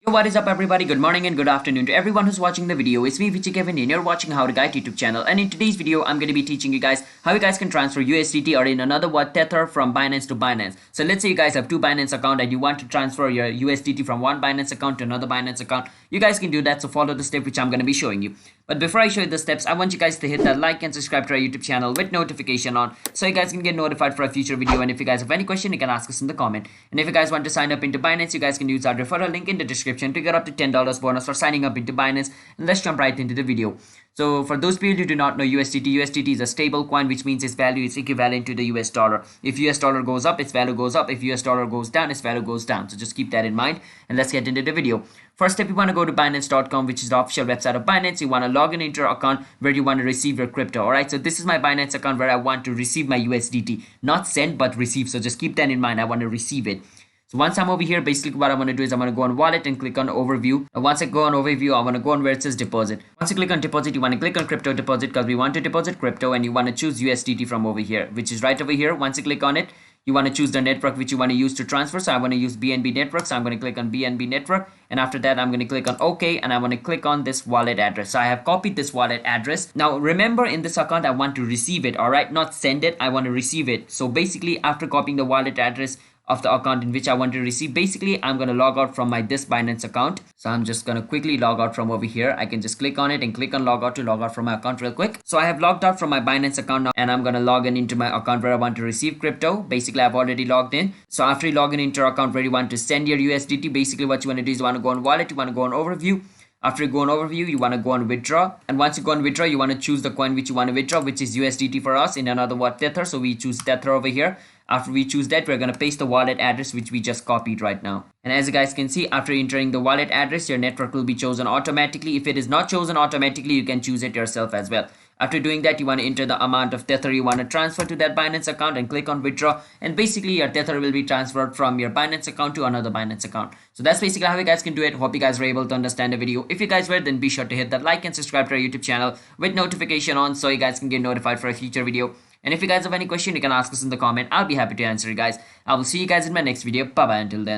What is up everybody, good morning and good afternoon to everyone who's watching the video. It's me Vichi Kevin and you're watching How to Guide YouTube channel, and in today's video I'm going to be teaching you guys how you guys can transfer USDT, or in another word Tether, from Binance to Binance. So let's say you guys have two Binance account and you want to transfer your USDT from one Binance account to another Binance account. You guys can do that, so follow the step which I'm going to be showing you. But before I show you the steps, I want you guys to hit that like and subscribe to our YouTube channel with notification on, so you guys can get notified for a future video. And if you guys have any question, you can ask us in the comment. And if you guys want to sign up into Binance, you guys can use our referral link in the description to get up to $10 bonus for signing up into Binance. And let's jump right into the video. So for those people who do not know USDT is a stable coin, which means its value is equivalent to the US dollar. If US dollar goes up, its value goes up. If US dollar goes down, its value goes down. So just keep that in mind, and let's get into the video. First step, you want to go to Binance.com, which is the official website of Binance. You want to log in into your account where you want to receive your crypto. Alright, so this is my Binance account where I want to receive my USDT. Not send, but receive. So just keep that in mind. I want to receive it. So once I'm over here, basically what I want to do is I'm going to go on wallet and click on overview. And once I go on overview, I want to go on where it says deposit. Once you click on deposit, you want to click on crypto deposit because we want to deposit crypto, and you want to choose USDT from over here, which is right over here. Once you click on it, you want to choose the network which you want to use to transfer. So I want to use BNB network. So I'm going to click on BNB network. And after that, I'm going to click on OK. And I want to click on this wallet address. So I have copied this wallet address. Now, remember, in this account, I want to receive it. All right, not send it. I want to receive it. So basically, after copying the wallet address of the account in which I want to receive, basically I'm going to log out from my this Binance account. So I'm just going to quickly log out from over here. I can just click on it and click on log out to log out from my account real quick. So I have logged out from my Binance account now, and I'm going to log in into my account where I want to receive crypto. Basically I've already logged in. So after you log in into your account where you want to send your USDT, basically what you want to do is you want to go on wallet, you want to go on overview. After you go on overview, you want to go on withdraw, and once you go on withdraw, you want to choose the coin which you want to withdraw, which is USDT for us, in another word Tether. So we choose Tether over here. After we choose that, we're going to paste the wallet address which we just copied right now. And as you guys can see, after entering the wallet address, your network will be chosen automatically. If it is not chosen automatically, you can choose it yourself as well. After doing that, you want to enter the amount of Tether you want to transfer to that Binance account and click on withdraw. And basically your Tether will be transferred from your Binance account to another Binance account. So that's basically how you guys can do it. Hope you guys were able to understand the video. If you guys were, then be sure to hit that like and subscribe to our YouTube channel with notification on, so you guys can get notified for a future video. And if you guys have any question, you can ask us in the comment. I'll be happy to answer you guys. I will see you guys in my next video. Bye bye until then.